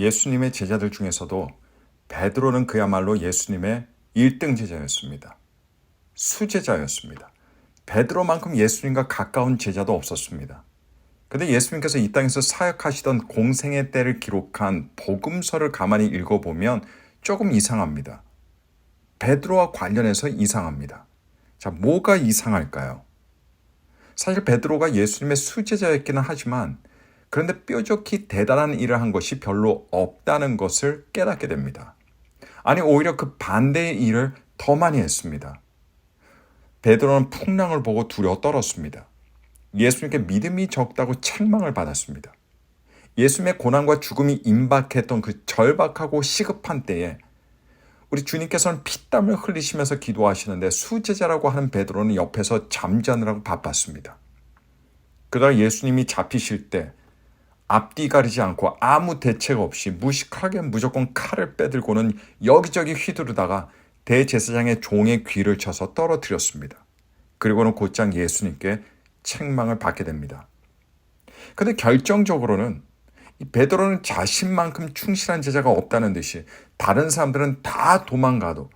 예수님의 제자들 중에서도 베드로는 그야말로 예수님의 1등 제자였습니다. 수제자였습니다. 베드로만큼 예수님과 가까운 제자도 없었습니다. 근데 예수님께서 이 땅에서 사역하시던 공생의 때를 기록한 복음서를 가만히 읽어보면 조금 이상합니다. 베드로와 관련해서 이상합니다. 자, 뭐가 이상할까요? 사실 베드로가 예수님의 수제자였기는 하지만 그런데 뾰족히 대단한 일을 한 것이 별로 없다는 것을 깨닫게 됩니다. 아니, 오히려 그 반대의 일을 더 많이 했습니다. 베드로는 풍랑을 보고 두려워 떨었습니다. 예수님께 믿음이 적다고 책망을 받았습니다. 예수님의 고난과 죽음이 임박했던 그 절박하고 시급한 때에 우리 주님께서는 피땀을 흘리시면서 기도하시는데 수제자라고 하는 베드로는 옆에서 잠자느라고 바빴습니다. 그러다 예수님이 잡히실 때 앞뒤 가리지 않고 아무 대책 없이 무식하게 무조건 칼을 빼들고는 여기저기 휘두르다가 대제사장의 종의 귀를 쳐서 떨어뜨렸습니다. 그리고는 곧장 예수님께 책망을 받게 됩니다. 그런데 결정적으로는 베드로는 자신만큼 충실한 제자가 없다는 듯이 다른 사람들은 다 도망가도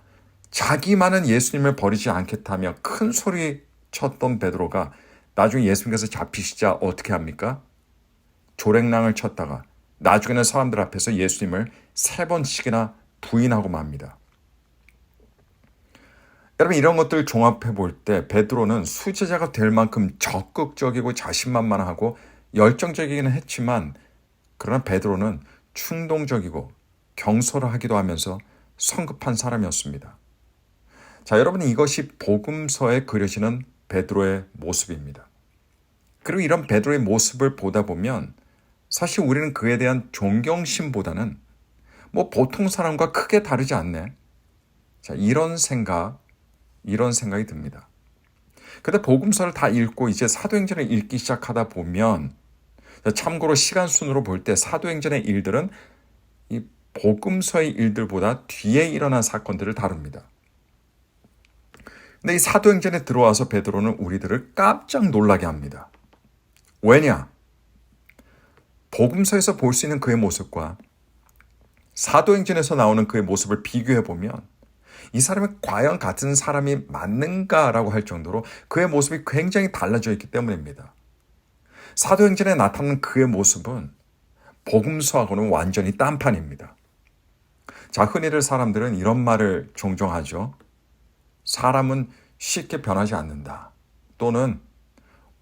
자기만은 예수님을 버리지 않겠다며 큰 소리 쳤던 베드로가 나중에 예수님께서 잡히시자 어떻게 합니까? 조랭랑을 쳤다가 나중에는 사람들 앞에서 예수님을 3번씩이나 부인하고 맙니다. 여러분, 이런 것들 종합해 볼 때 베드로는 수제자가 될 만큼 적극적이고 자신만만하고 열정적이기는 했지만 그러나 베드로는 충동적이고 경솔하기도 하면서 성급한 사람이었습니다. 자, 여러분, 이것이 복음서에 그려지는 베드로의 모습입니다. 그리고 이런 베드로의 모습을 보다 보면 사실 우리는 그에 대한 존경심보다는 보통 사람과 크게 다르지 않네. 자, 이런 생각이 듭니다. 근데 복음서를 다 읽고 이제 사도행전을 읽기 시작하다 보면 참고로 시간 순으로 볼 때 사도행전의 일들은 이 복음서의 일들보다 뒤에 일어난 사건들을 다룹니다. 근데 이 사도행전에 들어와서 베드로는 우리들을 깜짝 놀라게 합니다. 왜냐? 복음서에서 볼 수 있는 그의 모습과 사도행전에서 나오는 그의 모습을 비교해 보면 이 사람이 과연 같은 사람이 맞는가라고 할 정도로 그의 모습이 굉장히 달라져 있기 때문입니다. 사도행전에 나타나는 그의 모습은 복음서하고는 완전히 딴판입니다. 자, 흔히들 사람들은 이런 말을 종종 하죠. 사람은 쉽게 변하지 않는다. 또는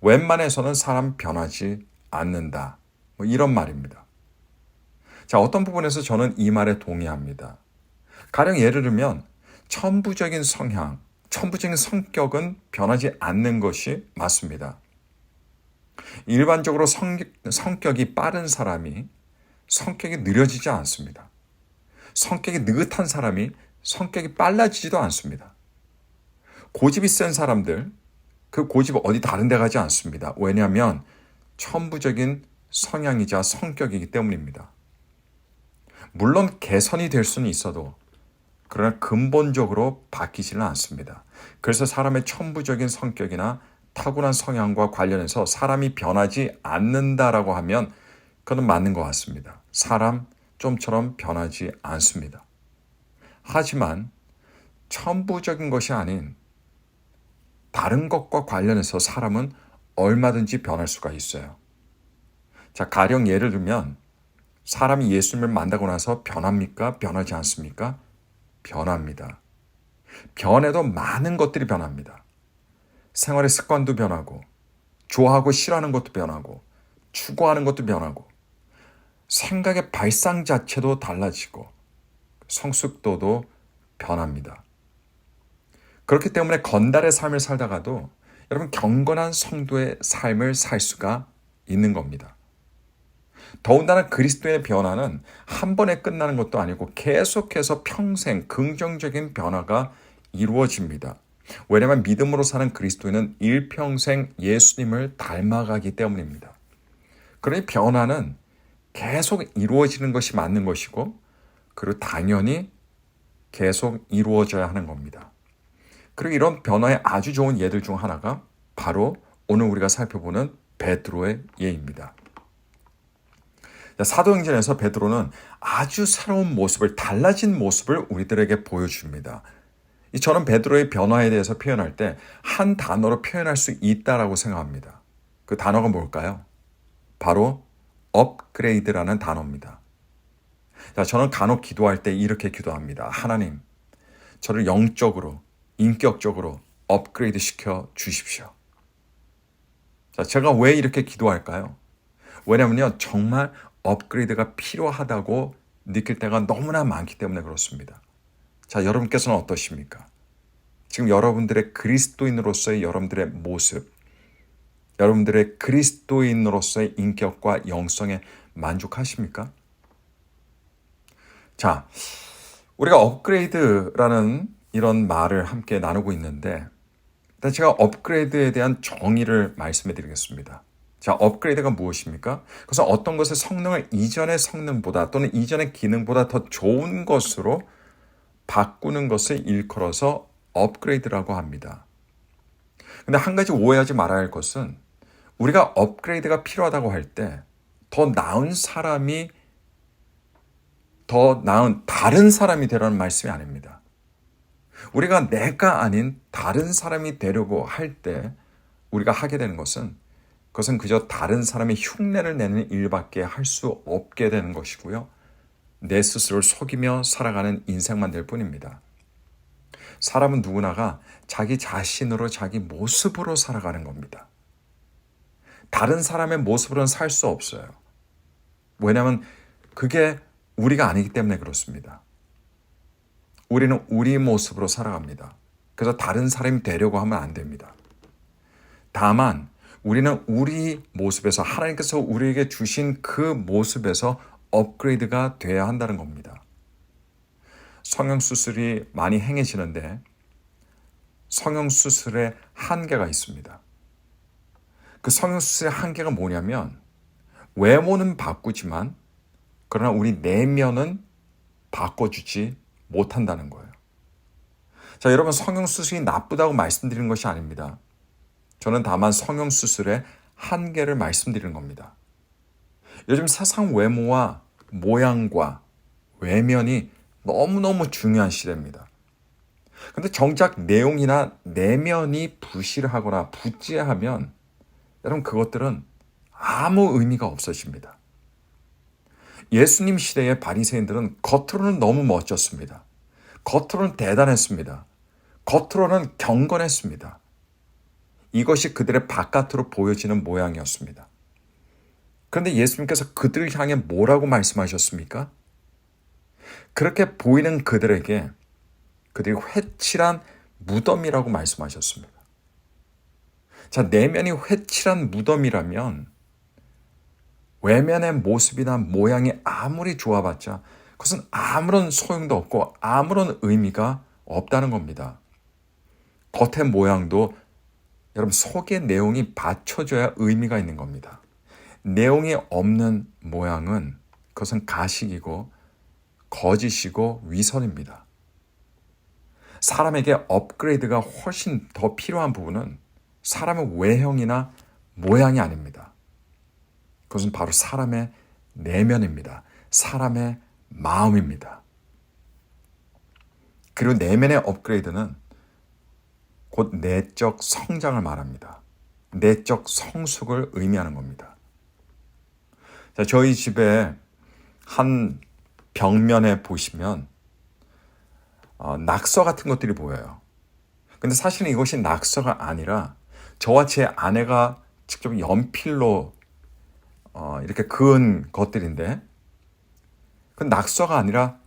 웬만해서는 사람 변하지 않는다. 이런 말입니다. 자, 어떤 부분에서 저는 이 말에 동의합니다. 가령 예를 들면 천부적인 성향, 천부적인 성격은 변하지 않는 것이 맞습니다. 일반적으로 성격이 빠른 사람이 성격이 느려지지 않습니다. 성격이 느긋한 사람이 성격이 빨라지지도 않습니다. 고집이 센 사람들, 그 고집 어디 다른 데 가지 않습니다. 왜냐하면 천부적인 성향이자 성격이기 때문입니다. 물론 개선이 될 수는 있어도 그러나 근본적으로 바뀌지는 않습니다. 그래서 사람의 천부적인 성격이나 타고난 성향과 관련해서 사람이 변하지 않는다라고 하면 그건 맞는 것 같습니다. 사람 좀처럼 변하지 않습니다. 하지만 천부적인 것이 아닌 다른 것과 관련해서 사람은 얼마든지 변할 수가 있어요. 자, 가령 예를 들면 사람이 예수님을 만나고 나서 변합니까? 변하지 않습니까? 변합니다. 변해도 많은 것들이 변합니다. 생활의 습관도 변하고, 좋아하고 싫어하는 것도 변하고, 추구하는 것도 변하고, 생각의 발상 자체도 달라지고, 성숙도도 변합니다. 그렇기 때문에 건달의 삶을 살다가도 여러분 경건한 성도의 삶을 살 수가 있는 겁니다. 더군다나 그리스도의 변화는 한 번에 끝나는 것도 아니고 계속해서 평생 긍정적인 변화가 이루어집니다. 왜냐하면 믿음으로 사는 그리스도인은 일평생 예수님을 닮아가기 때문입니다. 그러니 변화는 계속 이루어지는 것이 맞는 것이고 그리고 당연히 계속 이루어져야 하는 겁니다. 그리고 이런 변화의 아주 좋은 예들 중 하나가 바로 오늘 우리가 살펴보는 베드로의 예입니다. 사도행전에서 베드로는 아주 새로운 모습을, 달라진 모습을 우리들에게 보여줍니다. 저는 베드로의 변화에 대해서 표현할 때 한 단어로 표현할 수 있다라고 생각합니다. 그 단어가 뭘까요? 바로 업그레이드라는 단어입니다. 저는 간혹 기도할 때 이렇게 기도합니다. 하나님, 저를 영적으로, 인격적으로 업그레이드 시켜 주십시오. 제가 왜 이렇게 기도할까요? 왜냐면요, 정말 업그레이드가 필요하다고 느낄 때가 너무나 많기 때문에 그렇습니다. 여러분께서는 어떠십니까? 지금 여러분들의 그리스도인으로서의 여러분들의 모습, 여러분들의 그리스도인으로서의 인격과 영성에 만족하십니까? 우리가 업그레이드라는 이런 말을 함께 나누고 있는데, 일단 제가 업그레이드에 대한 정의를 말씀해 드리겠습니다. 업그레이드가 무엇입니까? 그래서 어떤 것의 성능을 이전의 성능보다 또는 이전의 기능보다 더 좋은 것으로 바꾸는 것을 일컬어서 업그레이드라고 합니다. 근데 한 가지 오해하지 말아야 할 것은 우리가 업그레이드가 필요하다고 할 때 더 나은 사람이, 더 나은 다른 사람이 되라는 말씀이 아닙니다. 우리가 내가 아닌 다른 사람이 되려고 할 때 우리가 하게 되는 것은 그것은 그저 다른 사람의 흉내를 내는 일밖에 할 수 없게 되는 것이고요. 내 스스로를 속이며 살아가는 인생만 될 뿐입니다. 사람은 누구나가 자기 자신으로, 자기 모습으로 살아가는 겁니다. 다른 사람의 모습으로는 살 수 없어요. 왜냐하면 그게 우리가 아니기 때문에 그렇습니다. 우리는 우리 모습으로 살아갑니다. 그래서 다른 사람이 되려고 하면 안 됩니다. 다만 우리는 우리 모습에서, 하나님께서 우리에게 주신 그 모습에서 업그레이드가 돼야 한다는 겁니다. 성형수술이 많이 행해지는데 성형수술의 한계가 있습니다. 그 성형수술의 한계가 뭐냐면 외모는 바꾸지만 그러나 우리 내면은 바꿔주지 못한다는 거예요. 여러분, 성형수술이 나쁘다고 말씀드리는 것이 아닙니다. 저는 다만 성형수술의 한계를 말씀드리는 겁니다. 요즘 세상 외모와 모양과 외면이 너무너무 중요한 시대입니다. 근데 정작 내용이나 내면이 부실하거나 부찌하면 여러분, 그것들은 아무 의미가 없어집니다. 예수님 시대의 바리새인들은 겉으로는 너무 멋졌습니다. 겉으로는 대단했습니다. 겉으로는 경건했습니다. 이것이 그들의 바깥으로 보여지는 모양이었습니다. 그런데 예수님께서 그들을 향해 뭐라고 말씀하셨습니까? 그렇게 보이는 그들에게 그들이 회칠한 무덤이라고 말씀하셨습니다. 내면이 회칠한 무덤이라면 외면의 모습이나 모양이 아무리 좋아봤자 그것은 아무런 소용도 없고 아무런 의미가 없다는 겁니다. 겉의 모양도 여러분, 속의 내용이 받쳐줘야 의미가 있는 겁니다. 내용이 없는 모양은 그것은 가식이고 거짓이고 위선입니다. 사람에게 업그레이드가 훨씬 더 필요한 부분은 사람의 외형이나 모양이 아닙니다. 그것은 바로 사람의 내면입니다. 사람의 마음입니다. 그리고 내면의 업그레이드는 곧 내적 성장을 말합니다. 내적 성숙을 의미하는 겁니다. 저희 집에 한 벽면에 보시면 낙서 같은 것들이 보여요. 근데 사실은 이것이 낙서가 아니라 저와 제 아내가 직접 연필로 이렇게 그은 것들인데, 그 낙서가 아니라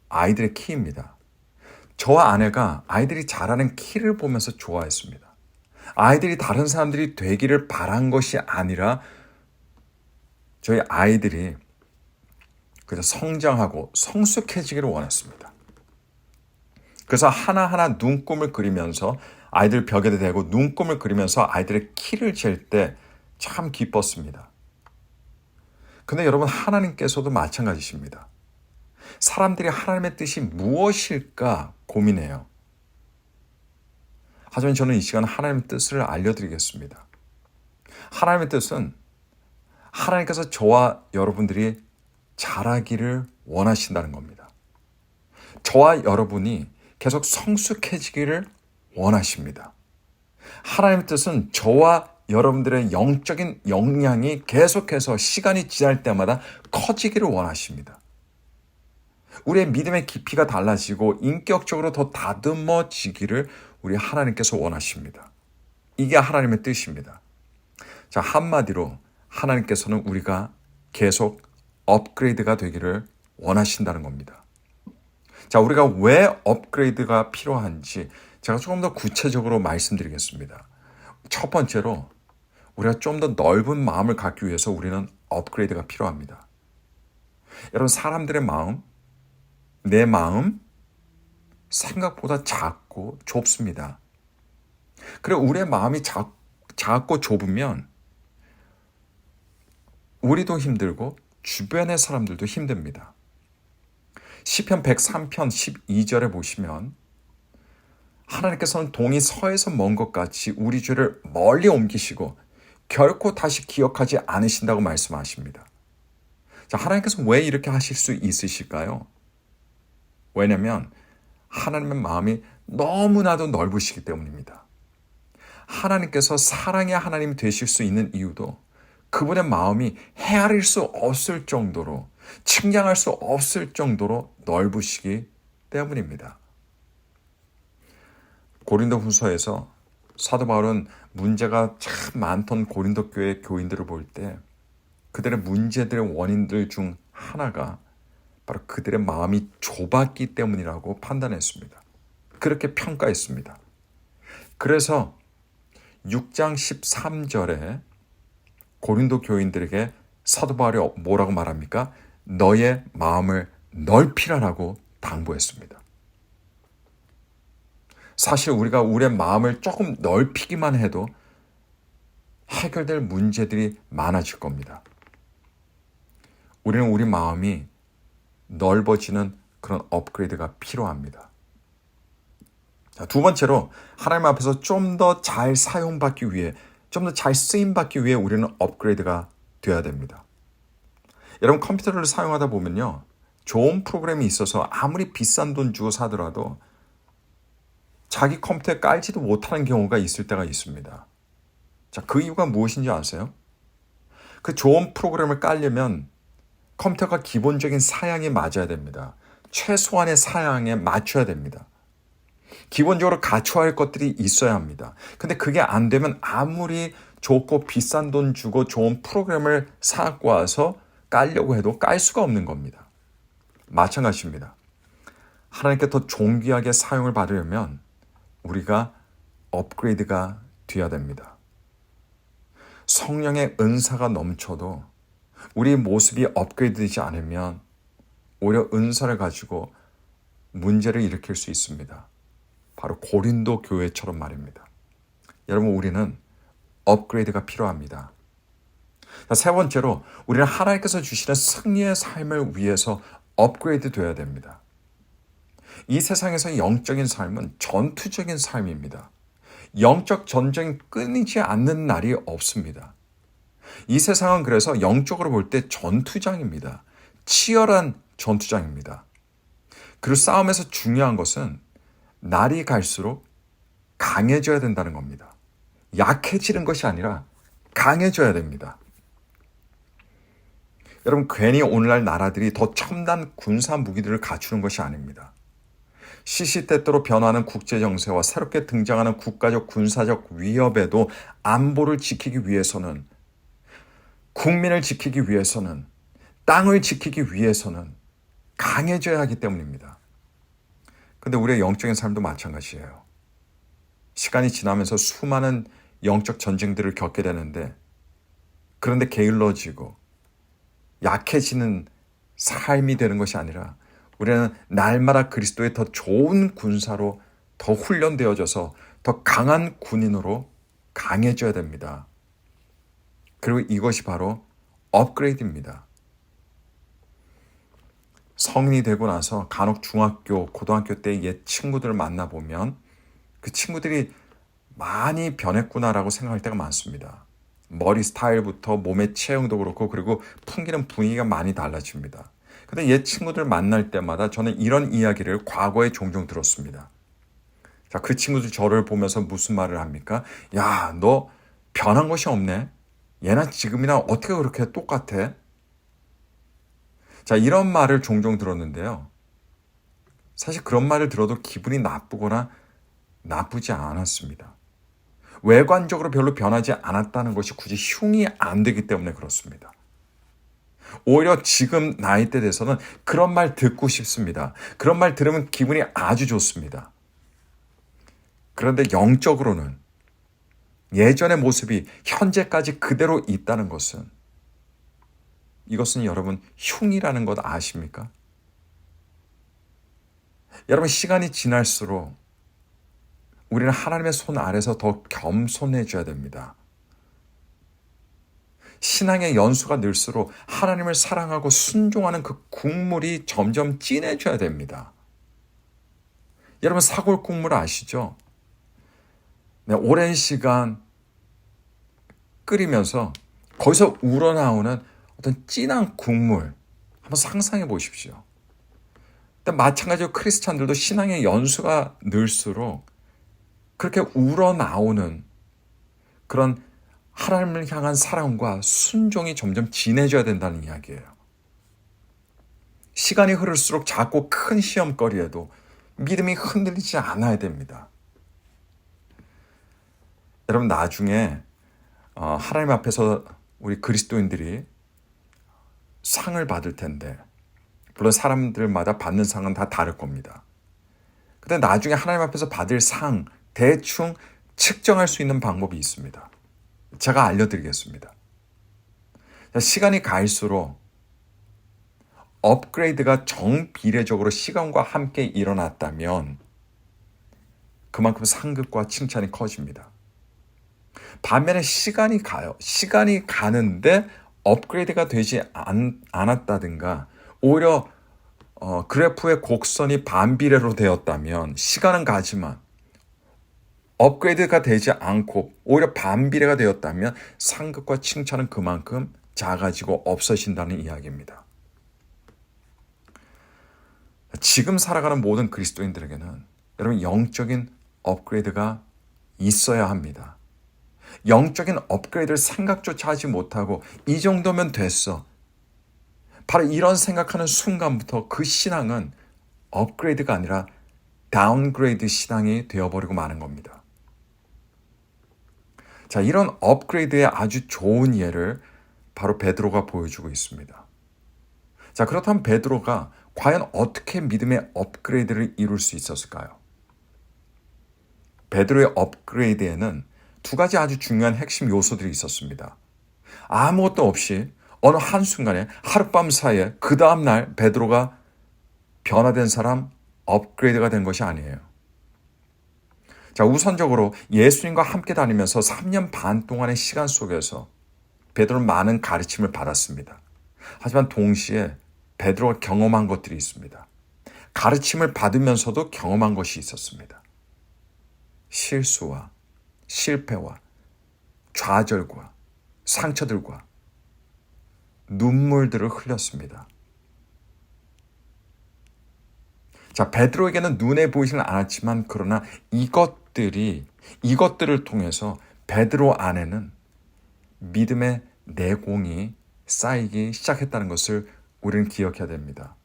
아이들의 키입니다. 저와 아내가 아이들이 잘하는 키를 보면서 좋아했습니다. 아이들이 다른 사람들이 되기를 바란 것이 아니라 저희 아이들이 그저 성장하고 성숙해지기를 원했습니다. 그래서 하나하나 눈금을 그리면서 아이들 벽에다 대고 눈금을 그리면서 아이들의 키를 잴 때 참 기뻤습니다. 근데 여러분, 하나님께서도 마찬가지십니다. 사람들이 하나님의 뜻이 무엇일까 고민해요. 하지만 저는 이 시간 하나님의 뜻을 알려드리겠습니다. 하나님의 뜻은 하나님께서 저와 여러분들이 자라기를 원하신다는 겁니다. 저와 여러분이 계속 성숙해지기를 원하십니다. 하나님의 뜻은 저와 여러분들의 영적인 역량이 계속해서 시간이 지날 때마다 커지기를 원하십니다. 우리의 믿음의 깊이가 달라지고 인격적으로 더 다듬어지기를 우리 하나님께서 원하십니다. 이게 하나님의 뜻입니다. 자, 한마디로 하나님께서는 우리가 계속 업그레이드가 되기를 원하신다는 겁니다. 자, 우리가 왜 업그레이드가 필요한지 제가 조금 더 구체적으로 말씀드리겠습니다. 첫 번째로 우리가 좀 더 넓은 마음을 갖기 위해서 우리는 업그레이드가 필요합니다. 여러분, 사람들의 마음, 내 마음 생각보다 작고 좁습니다. 그리고 우리의 마음이 작고 좁으면 우리도 힘들고 주변의 사람들도 힘듭니다. 시편 103편 12절에 보시면 하나님께서는 동이 서에서 먼 것 같이 우리 죄를 멀리 옮기시고 결코 다시 기억하지 않으신다고 말씀하십니다. 자, 하나님께서 왜 이렇게 하실 수 있으실까요? 왜냐하면 하나님의 마음이 너무나도 넓으시기 때문입니다. 하나님께서 사랑의 하나님이 되실 수 있는 이유도 그분의 마음이 헤아릴 수 없을 정도로, 측량할 수 없을 정도로 넓으시기 때문입니다. 고린도 후서에서 사도 바울은 문제가 참 많던 고린도 교회 교인들을 볼 때 그들의 문제들의 원인들 중 하나가 바로 그들의 마음이 좁았기 때문이라고 판단했습니다. 그렇게 평가했습니다. 그래서 6장 13절에 고린도 교인들에게 사도 바울이 뭐라고 말합니까? 너의 마음을 넓히라라고 당부했습니다. 사실 우리가 우리의 마음을 조금 넓히기만 해도 해결될 문제들이 많아질 겁니다. 우리는 우리 마음이 넓어지는 그런 업그레이드가 필요합니다. 자, 두 번째로 하나님 앞에서 좀 더 잘 사용받기 위해, 좀 더 잘 쓰임받기 위해 우리는 업그레이드가 되어야 됩니다. 여러분, 컴퓨터를 사용하다 보면요, 좋은 프로그램이 있어서 아무리 비싼 돈 주고 사더라도 자기 컴퓨터에 깔지도 못하는 경우가 있을 때가 있습니다. 자, 그 이유가 무엇인지 아세요? 그 좋은 프로그램을 깔려면 컴퓨터가 기본적인 사양에 맞아야 됩니다. 최소한의 사양에 맞춰야 됩니다. 기본적으로 갖춰야 할 것들이 있어야 합니다. 근데 그게 안 되면 아무리 좋고 비싼 돈 주고 좋은 프로그램을 사갖고 와서 깔려고 해도 깔 수가 없는 겁니다. 마찬가지입니다. 하나님께 더 존귀하게 사용을 받으려면 우리가 업그레이드가 되어야 됩니다. 성령의 은사가 넘쳐도 우리 모습이 업그레이드되지 않으면 오히려 은사를 가지고 문제를 일으킬 수 있습니다. 바로 고린도 교회처럼 말입니다. 여러분, 우리는 업그레이드가 필요합니다. 세 번째로 우리는 하나님께서 주시는 승리의 삶을 위해서 업그레이드 되어야 됩니다. 이 세상에서 영적인 삶은 전투적인 삶입니다. 영적 전쟁이 끊이지 않는 날이 없습니다. 이 세상은 그래서 영적으로 볼 때 전투장입니다. 치열한 전투장입니다. 그리고 싸움에서 중요한 것은 날이 갈수록 강해져야 된다는 겁니다. 약해지는 것이 아니라 강해져야 됩니다. 여러분, 괜히 오늘날 나라들이 더 첨단 군사 무기들을 갖추는 것이 아닙니다. 시시때때로 변화하는 국제정세와 새롭게 등장하는 국가적 군사적 위협에도 안보를 지키기 위해서는, 국민을 지키기 위해서는, 땅을 지키기 위해서는 강해져야 하기 때문입니다. 근데 우리의 영적인 삶도 마찬가지예요. 시간이 지나면서 수많은 영적 전쟁들을 겪게 되는데, 그런데 게을러지고 약해지는 삶이 되는 것이 아니라 우리는 날마다 그리스도의 더 좋은 군사로 더 훈련되어져서 더 강한 군인으로 강해져야 됩니다. 그리고 이것이 바로 업그레이드입니다. 성인이 되고 나서 간혹 중학교, 고등학교 때 옛 친구들을 만나보면 그 친구들이 많이 변했구나라고 생각할 때가 많습니다. 머리 스타일부터 몸의 체형도 그렇고 그리고 풍기는 분위기가 많이 달라집니다. 근데 옛 친구들 만날 때마다 저는 이런 이야기를 과거에 종종 들었습니다. 자, 그 친구들 저를 보면서 무슨 말을 합니까? 야, 너 변한 것이 없네. 얘나 지금이나 어떻게 그렇게 똑같아? 자, 이런 말을 종종 들었는데요. 사실 그런 말을 들어도 기분이 나쁘거나 나쁘지 않았습니다. 외관적으로 별로 변하지 않았다는 것이 굳이 흉이 안 되기 때문에 그렇습니다. 오히려 지금 나이대 돼서는 그런 말 듣고 싶습니다. 그런 말 들으면 기분이 아주 좋습니다. 그런데 영적으로는 예전의 모습이 현재까지 그대로 있다는 것은 이것은 여러분 흉이라는 것 아십니까? 여러분 시간이 지날수록 우리는 하나님의 손 아래서 더 겸손해져야 됩니다. 신앙의 연수가 늘수록 하나님을 사랑하고 순종하는 그 국물이 점점 진해져야 됩니다. 여러분 사골 국물 아시죠? 네, 오랜 시간 끓이면서 거기서 우러나오는 어떤 진한 국물 한번 상상해 보십시오. 마찬가지로 크리스찬들도 신앙의 연수가 늘수록 그렇게 우러나오는 그런 하나님을 향한 사랑과 순종이 점점 진해져야 된다는 이야기예요. 시간이 흐를수록 작고 큰 시험거리에도 믿음이 흔들리지 않아야 됩니다. 여러분 나중에 하나님 앞에서 우리 그리스도인들이 상을 받을 텐데 물론 사람들마다 받는 상은 다 다를 겁니다. 근데 나중에 하나님 앞에서 받을 상 대충 측정할 수 있는 방법이 있습니다. 제가 알려드리겠습니다. 시간이 갈수록 업그레이드가 정비례적으로 시간과 함께 일어났다면 그만큼 상급과 칭찬이 커집니다. 반면에 시간이 가요. 시간이 가는데 업그레이드가 되지 않았다든가 오히려 그래프의 곡선이 반비례로 되었다면 시간은 가지만 업그레이드가 되지 않고 오히려 반비례가 되었다면 상급과 칭찬은 그만큼 작아지고 없어진다는 이야기입니다. 지금 살아가는 모든 그리스도인들에게는 여러분 영적인 업그레이드가 있어야 합니다. 영적인 업그레이드를 생각조차 하지 못하고 이 정도면 됐어. 바로 이런 생각하는 순간부터 그 신앙은 업그레이드가 아니라 다운그레이드 신앙이 되어버리고 마는 겁니다. 자, 이런 업그레이드의 아주 좋은 예를 바로 베드로가 보여주고 있습니다. 자, 그렇다면 베드로가 과연 어떻게 믿음의 업그레이드를 이룰 수 있었을까요? 베드로의 업그레이드에는 두 가지 아주 중요한 핵심 요소들이 있었습니다. 아무것도 없이 어느 한순간에 하룻밤 사이에 그 다음날 베드로가 변화된 사람, 업그레이드가 된 것이 아니에요. 자, 우선적으로 예수님과 함께 다니면서 3년 반 동안의 시간 속에서 베드로는 많은 가르침을 받았습니다. 하지만 동시에 베드로가 경험한 것들이 있습니다. 가르침을 받으면서도 경험한 것이 있었습니다. 실수와 실패와 좌절과 상처들과 눈물들을 흘렸습니다. 자, 베드로에게는 눈에 보이지는 않았지만 그러나 이것들을 통해서 베드로 안에는 믿음의 내공이 쌓이기 시작했다는 것을 우리는 기억해야 됩니다.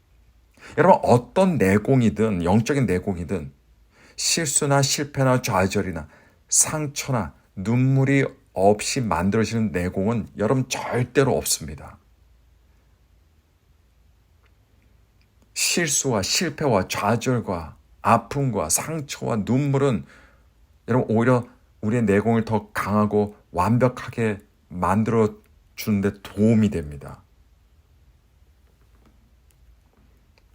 여러분 어떤 내공이든 영적인 내공이든 실수나 실패나 좌절이나 상처나 눈물이 없이 만들어지는 내공은 여러분 절대로 없습니다. 실수와 실패와 좌절과 아픔과 상처와 눈물은 여러분 오히려 우리의 내공을 더 강하고 완벽하게 만들어 주는데 도움이 됩니다.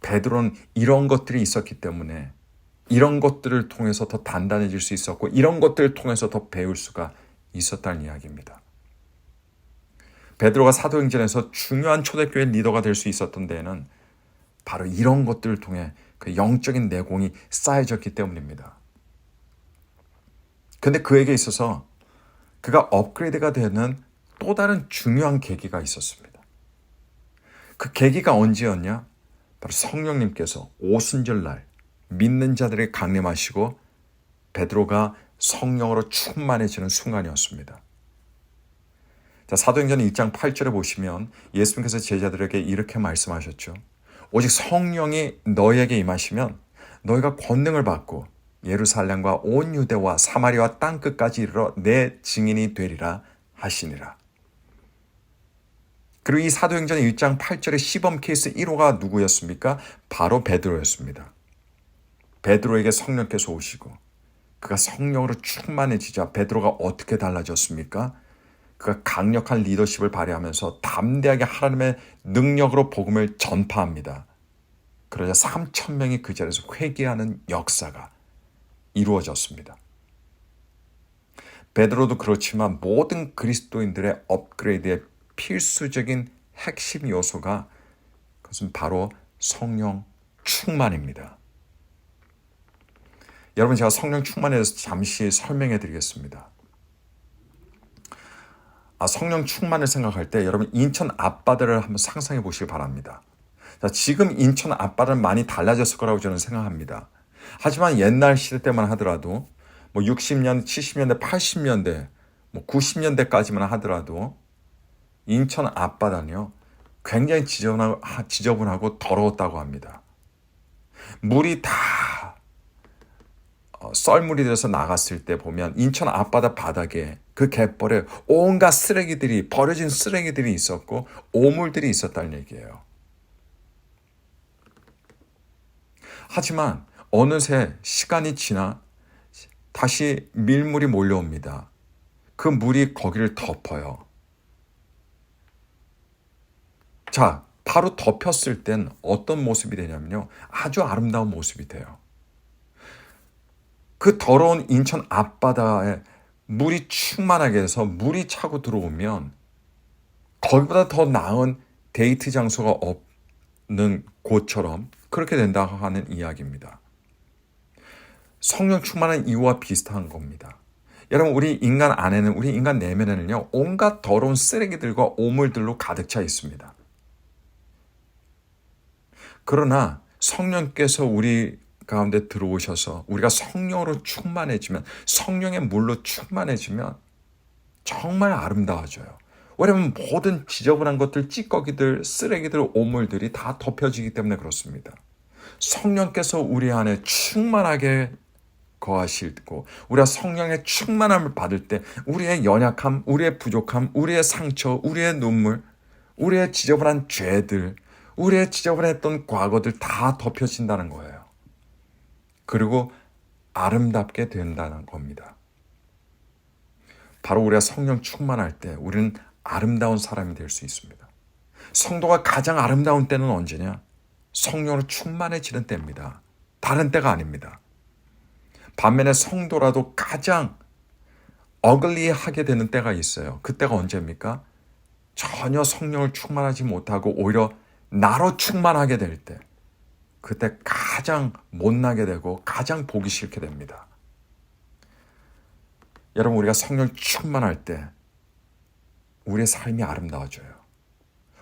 베드로는 이런 것들이 있었기 때문에 이런 것들을 통해서 더 단단해질 수 있었고 이런 것들을 통해서 더 배울 수가 있었다는 이야기입니다. 베드로가 사도행전에서 중요한 초대교회 리더가 될 수 있었던 데에는 바로 이런 것들을 통해 그 영적인 내공이 쌓여졌기 때문입니다. 그런데 그에게 있어서 그가 업그레이드가 되는 또 다른 중요한 계기가 있었습니다. 그 계기가 언제였냐? 바로 성령님께서 오순절날 믿는 자들에게 강림하시고 베드로가 성령으로 충만해지는 순간이었습니다. 자, 사도행전 1장 8절에 보시면 예수님께서 제자들에게 이렇게 말씀하셨죠. 오직 성령이 너희에게 임하시면 너희가 권능을 받고 예루살렘과 온 유대와 사마리아 땅끝까지 이르러 내 증인이 되리라 하시니라. 그리고 이 사도행전 1장 8절의 시범 케이스 1호가 누구였습니까? 바로 베드로였습니다. 베드로에게 성령께서 오시고 그가 성령으로 충만해지자 베드로가 어떻게 달라졌습니까? 그가 강력한 리더십을 발휘하면서 담대하게 하나님의 능력으로 복음을 전파합니다. 그러자 3,000명이 그 자리에서 회개하는 역사가 이루어졌습니다. 베드로도 그렇지만 모든 그리스도인들의 업그레이드의 필수적인 핵심 요소가 그것은 바로 성령 충만입니다. 여러분, 제가 성령 충만에 대해서 잠시 설명해 드리겠습니다. 성령 충만을 생각할 때 여러분 인천 앞바다를 한번 상상해 보시기 바랍니다. 자, 지금 인천 앞바다는 많이 달라졌을 거라고 저는 생각합니다. 하지만 옛날 시대 때만 하더라도 60년, 70년대, 80년대, 90년대까지만 하더라도 인천 앞바다는요 굉장히 지저분하고 더러웠다고 합니다. 물이 다 썰물이 돼서 나갔을 때 보면 인천 앞바다 바닥에 그 갯벌에 온갖 쓰레기들이 버려진 쓰레기들이 있었고 오물들이 있었다는 얘기예요. 하지만 어느새 시간이 지나 다시 밀물이 몰려옵니다. 그 물이 거기를 덮어요. 자, 바로 덮였을 땐 어떤 모습이 되냐면요. 아주 아름다운 모습이 돼요. 그 더러운 인천 앞바다에 물이 충만하게 해서 물이 차고 들어오면 거기보다 더 나은 데이트 장소가 없는 곳처럼 그렇게 된다고 하는 이야기입니다. 성령 충만한 이유와 비슷한 겁니다. 여러분, 우리 인간 안에는, 우리 인간 내면에는요, 온갖 더러운 쓰레기들과 오물들로 가득 차 있습니다. 그러나 성령께서 우리 가운데 들어오셔서 우리가 성령으로 충만해지면, 성령의 물로 충만해지면 정말 아름다워져요. 왜냐하면 모든 지저분한 것들, 찌꺼기들, 쓰레기들, 오물들이 다 덮여지기 때문에 그렇습니다. 성령께서 우리 안에 충만하게 거하시고 우리가 성령의 충만함을 받을 때 우리의 연약함, 우리의 부족함, 우리의 상처, 우리의 눈물, 우리의 지저분한 죄들, 우리의 지저분했던 과거들 다 덮여진다는 거예요. 그리고 아름답게 된다는 겁니다. 바로 우리가 성령 충만할 때 우리는 아름다운 사람이 될 수 있습니다. 성도가 가장 아름다운 때는 언제냐? 성령으로 충만해지는 때입니다. 다른 때가 아닙니다. 반면에 성도라도 가장 어글리하게 되는 때가 있어요. 그때가 언제입니까? 전혀 성령을 충만하지 못하고 오히려 나로 충만하게 될 때, 그때 가장 못나게 되고 가장 보기 싫게 됩니다. 여러분, 우리가 성령 충만할 때 우리의 삶이 아름다워져요.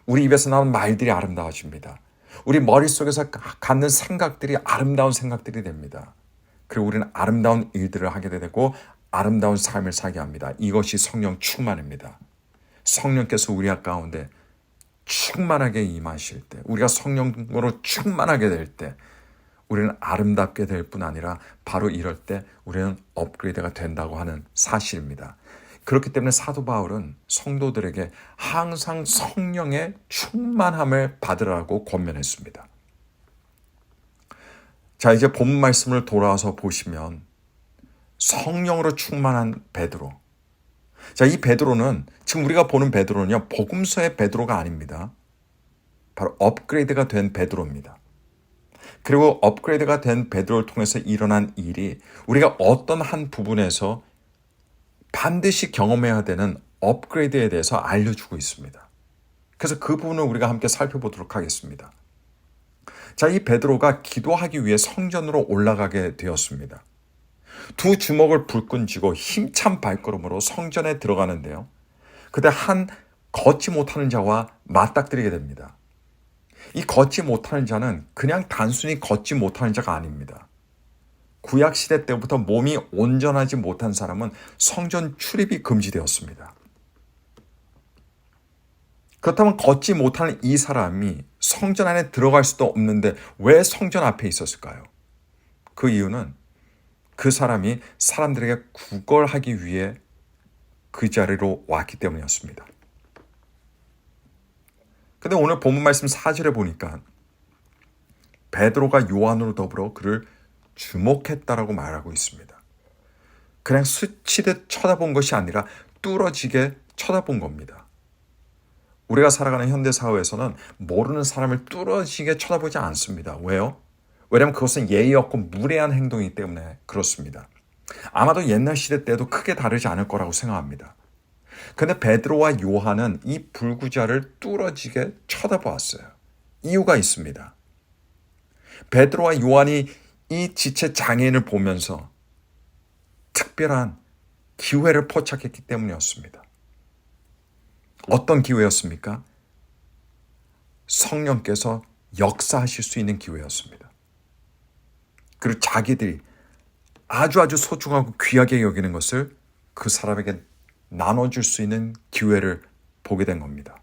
우리 입에서 나오는 말들이 아름다워집니다. 우리 머릿속에서 갖는 생각들이 아름다운 생각들이 됩니다. 그리고 우리는 아름다운 일들을 하게 되고 아름다운 삶을 살게 합니다. 이것이 성령 충만입니다. 성령께서 우리 가운데 충만하게 임하실 때, 우리가 성령으로 충만하게 될 때 우리는 아름답게 될 뿐 아니라 바로 이럴 때 우리는 업그레이드가 된다고 하는 사실입니다. 그렇기 때문에 사도 바울은 성도들에게 항상 성령의 충만함을 받으라고 권면했습니다. 자, 이제 본 말씀을 돌아와서 보시면 성령으로 충만한 베드로. 자, 이 베드로는 지금 우리가 보는 베드로는요, 복음서의 베드로가 아닙니다. 바로 업그레이드가 된 베드로입니다. 그리고 업그레이드가 된 베드로를 통해서 일어난 일이 우리가 어떤 한 부분에서 반드시 경험해야 되는 업그레이드에 대해서 알려주고 있습니다. 그래서 그 부분을 우리가 함께 살펴보도록 하겠습니다. 자, 이 베드로가 기도하기 위해 성전으로 올라가게 되었습니다. 두 주먹을 불끈 쥐고 힘찬 발걸음으로 성전에 들어가는데요. 그때 한 걷지 못하는 자와 맞닥뜨리게 됩니다. 이 걷지 못하는 자는 그냥 단순히 걷지 못하는 자가 아닙니다. 구약시대 때부터 몸이 온전하지 못한 사람은 성전 출입이 금지되었습니다. 그렇다면 걷지 못하는 이 사람이 성전 안에 들어갈 수도 없는데 왜 성전 앞에 있었을까요? 그 이유는 그 사람이 사람들에게 구걸하기 위해 그 자리로 왔기 때문이었습니다. 근데 오늘 본문 말씀 4절에 보니까 베드로가 요한으로 더불어 그를 주목했다라고 말하고 있습니다. 그냥 스치듯 쳐다본 것이 아니라 뚫어지게 쳐다본 겁니다. 우리가 살아가는 현대사회에서는 모르는 사람을 뚫어지게 쳐다보지 않습니다. 왜요? 왜냐하면 그것은 예의 없고 무례한 행동이기 때문에 그렇습니다. 아마도 옛날 시대 때도 크게 다르지 않을 거라고 생각합니다. 근데 베드로와 요한은 이 불구자를 뚫어지게 쳐다보았어요. 이유가 있습니다. 베드로와 요한이 이 지체 장애인을 보면서 특별한 기회를 포착했기 때문이었습니다. 어떤 기회였습니까? 성령께서 역사하실 수 있는 기회였습니다. 그리고 자기들이 아주 소중하고 귀하게 여기는 것을 그 사람에게 나눠줄 수 있는 기회를 보게 된 겁니다.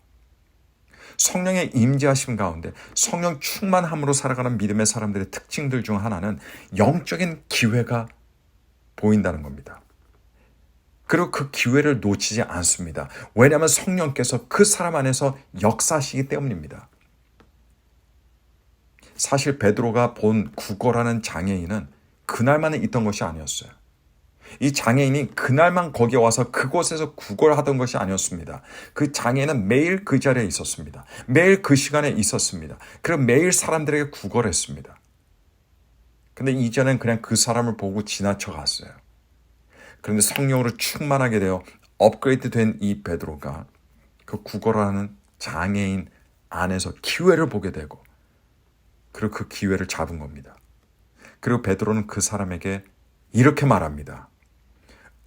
성령의 임재하심 가운데 성령 충만함으로 살아가는 믿음의 사람들의 특징들 중 하나는 영적인 기회가 보인다는 겁니다. 그리고 그 기회를 놓치지 않습니다. 왜냐하면 성령께서 그 사람 안에서 역사하시기 때문입니다. 사실 베드로가 본 구걸하는 장애인은 그날만 있던 것이 아니었어요. 이 장애인이 그날만 거기에 와서 그곳에서 구걸하던 것이 아니었습니다. 그 장애인은 매일 그 자리에 있었습니다. 매일 그 시간에 있었습니다. 그리고 매일 사람들에게 구걸했습니다. 근데 이전엔 그냥 그 사람을 보고 지나쳐 갔어요. 그런데 성령으로 충만하게 되어 업그레이드 된 이 베드로가 그 구걸하는 장애인 안에서 기회를 보게 되고 그리고 그 기회를 잡은 겁니다. 그리고 베드로는 그 사람에게 이렇게 말합니다.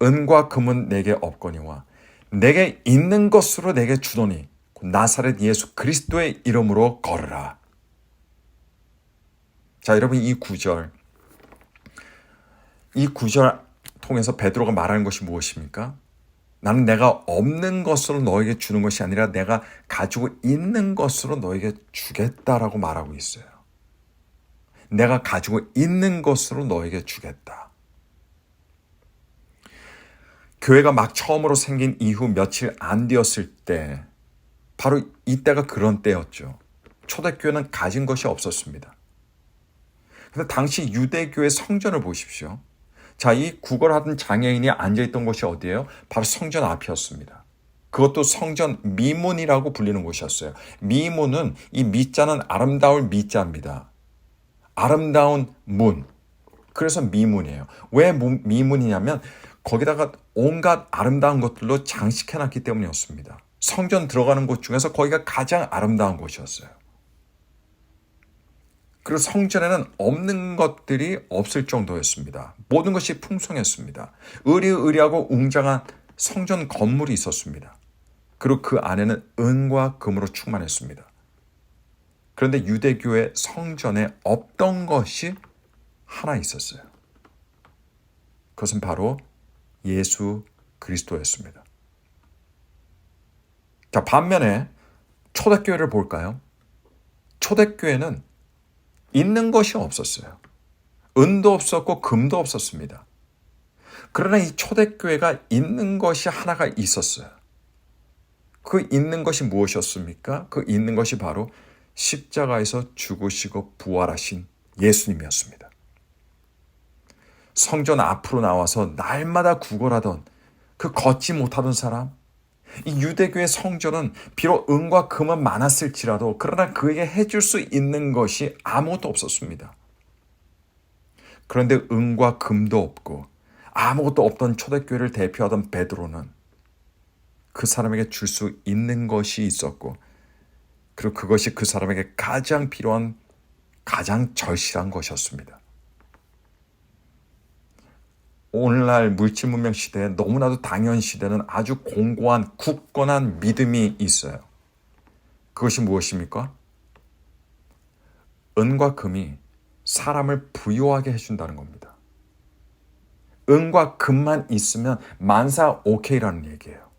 은과 금은 내게 없거니와 내게 있는 것으로 내게 주노니 나사렛 예수 그리스도의 이름으로 걸으라. 자, 여러분 이 구절 통해서 베드로가 말하는 것이 무엇입니까? 나는 내가 없는 것으로 너에게 주는 것이 아니라 내가 가지고 있는 것으로 너에게 주겠다라고 말하고 있어요. 내가 가지고 있는 것으로 너에게 주겠다. 교회가 막 처음으로 생긴 이후 며칠 안 되었을 때 바로 이때가 그런 때였죠. 초대교회는 가진 것이 없었습니다. 그런데 당시 유대교회 성전을 보십시오. 자, 이 구걸하던 장애인이 앉아있던 곳이 어디예요? 바로 성전 앞이었습니다. 그것도 성전 미문이라고 불리는 곳이었어요. 미문은 이 미자는 아름다울 미자입니다. 아름다운 문. 그래서 미문이에요. 왜 미문이냐면 거기다가 온갖 아름다운 것들로 장식해놨기 때문이었습니다. 성전 들어가는 곳 중에서 거기가 가장 아름다운 곳이었어요. 그리고 성전에는 없는 것들이 없을 정도였습니다. 모든 것이 풍성했습니다. 으리으리하고 웅장한 성전 건물이 있었습니다. 그리고 그 안에는 은과 금으로 충만했습니다. 그런데 유대교의 성전에 없던 것이 하나 있었어요. 그것은 바로 예수 그리스도였습니다. 자, 반면에 초대교회를 볼까요? 초대교회는 있는 것이 없었어요. 은도 없었고 금도 없었습니다. 그러나 이 초대교회가 있는 것이 하나가 있었어요. 그 있는 것이 무엇이었습니까? 그 있는 것이 바로 십자가에서 죽으시고 부활하신 예수님이었습니다. 성전 앞으로 나와서 날마다 구걸하던 그 걷지 못하던 사람, 이 유대교의 성전은 비록 은과 금은 많았을지라도 그러나 그에게 해줄 수 있는 것이 아무것도 없었습니다. 그런데 은과 금도 없고 아무것도 없던 초대교회를 대표하던 베드로는 그 사람에게 줄 수 있는 것이 있었고 그리고 그것이 그 사람에게 가장 필요한 가장 절실한 것이었습니다. 오늘날 물질 문명 시대에 너무나도 당연시되는 아주 공고한 굳건한 믿음이 있어요. 그것이 무엇입니까? 은과 금이 사람을 부유하게 해준다는 겁니다. 은과 금만 있으면 만사 오케이라는 얘기예요.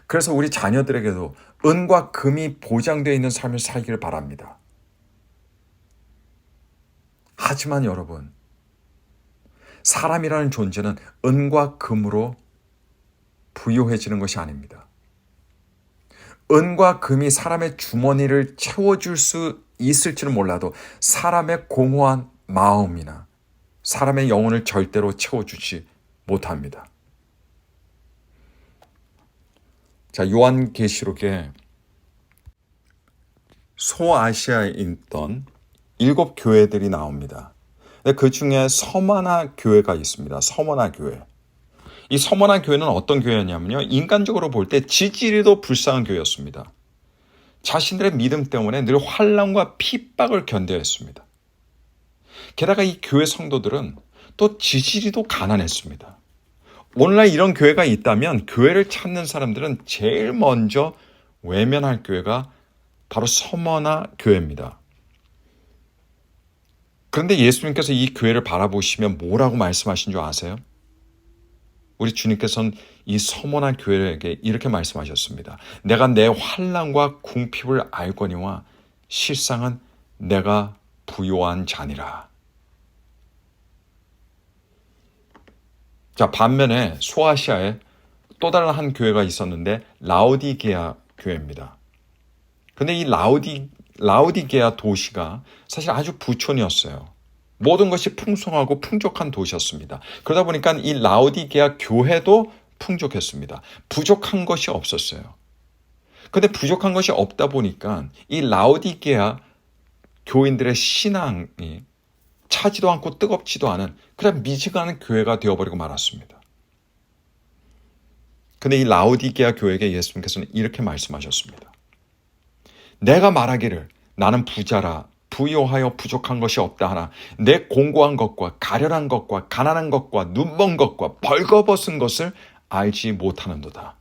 그래서 우리 자녀들에게도 은과 금이 보장되어 있는 삶을 살기를 바랍니다. 하지만 여러분, 사람이라는 존재는 은과 금으로 부유해지는 것이 아닙니다. 은과 금이 사람의 주머니를 채워줄 수 있을지는 몰라도 사람의 공허한 마음이나 사람의 영혼을 절대로 채워주지 못합니다. 자, 요한계시록에 소아시아에 있던 7 교회들이 나옵니다. 그 중에 서머나 교회가 있습니다. 서머나 교회. 이 서머나 교회는 어떤 교회였냐면요. 인간적으로 볼 때 지지리도 불쌍한 교회였습니다. 자신들의 믿음 때문에 늘 환난과 핍박을 견뎌야 했습니다. 게다가 이 교회 성도들은 또 지지리도 가난했습니다. 오늘날 이런 교회가 있다면 교회를 찾는 사람들은 제일 먼저 외면할 교회가 바로 서머나 교회입니다. 그런데 예수님께서 이 교회를 바라보시면 뭐라고 말씀하신 줄 아세요? 우리 주님께서는 이 서머나 교회에게 이렇게 말씀하셨습니다. 내가 내 환난과 궁핍을 알거니와 실상은 내가 부요한 자니라. 자, 반면에 소아시아에 또 다른 한 교회가 있었는데 라오디게아 교회입니다. 근데 이 라오디게아 도시가 사실 아주 부촌이었어요. 모든 것이 풍성하고 풍족한 도시였습니다. 그러다 보니까 이 라오디게아 교회도 풍족했습니다. 부족한 것이 없었어요. 근데 부족한 것이 없다 보니까 이 라오디게아 교인들의 신앙이 차지도 않고 뜨겁지도 않은 그냥 미지근한 교회가 되어버리고 말았습니다. 근데 이 라오디게아 교회에게 예수님께서는 이렇게 말씀하셨습니다. 내가 말하기를 나는 부자라 부요하여 부족한 것이 없다 하나 내 공고한 것과 가련한 것과 가난한 것과 눈먼 것과 벌거벗은 것을 알지 못하는도다.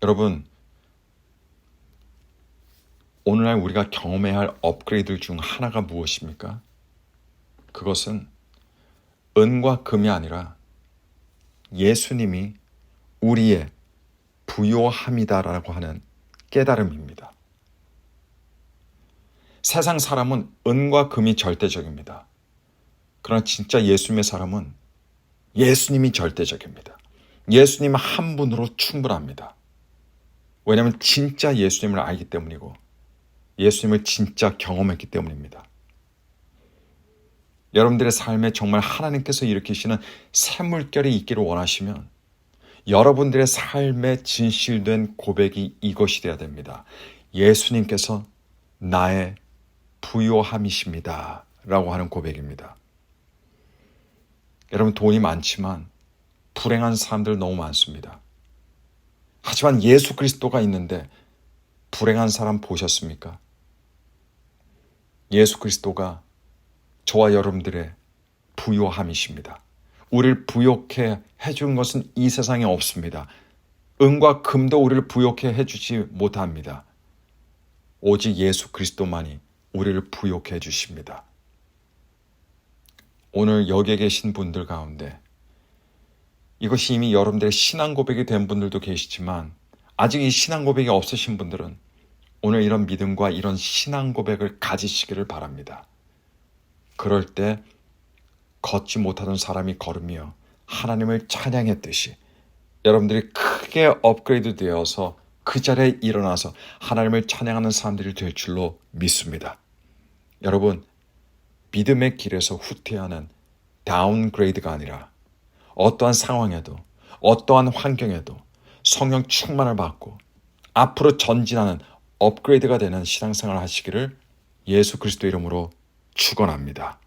여러분, 오늘날 우리가 경험해야 할 업그레이드 중 하나가 무엇입니까? 그것은 은과 금이 아니라 예수님이 우리의 부요함이다라고 하는 깨달음입니다. 세상 사람은 은과 금이 절대적입니다. 그러나 진짜 예수님의 사람은 예수님이 절대적입니다. 예수님 한 분으로 충분합니다. 왜냐하면 진짜 예수님을 알기 때문이고 예수님을 진짜 경험했기 때문입니다. 여러분들의 삶에 정말 하나님께서 일으키시는 새 물결이 있기를 원하시면 여러분들의 삶에 진실된 고백이 이것이 되어야 됩니다. 예수님께서 나의 부요함이십니다. 라고 하는 고백입니다. 여러분, 돈이 많지만 불행한 사람들 너무 많습니다. 하지만 예수 그리스도가 있는데 불행한 사람 보셨습니까? 예수 그리스도가 저와 여러분들의 부요함이십니다. 우리를 부요케 해준 것은 이 세상에 없습니다. 은과 금도 우리를 부요케 해주지 못합니다. 오직 예수 그리스도만이 우리를 부요케 해주십니다. 오늘 여기에 계신 분들 가운데 이것이 이미 여러분들의 신앙 고백이 된 분들도 계시지만 아직 이 신앙 고백이 없으신 분들은 오늘 이런 믿음과 이런 신앙 고백을 가지시기를 바랍니다. 그럴 때 걷지 못하던 사람이 걸으며 하나님을 찬양했듯이 여러분들이 크게 업그레이드 되어서 그 자리에 일어나서 하나님을 찬양하는 사람들이 될 줄로 믿습니다. 여러분, 믿음의 길에서 후퇴하는 다운그레이드가 아니라 어떠한 상황에도 어떠한 환경에도 성령 충만을 받고 앞으로 전진하는 업그레이드가 되는 신앙생활을 하시기를 예수 그리스도 이름으로 축원합니다.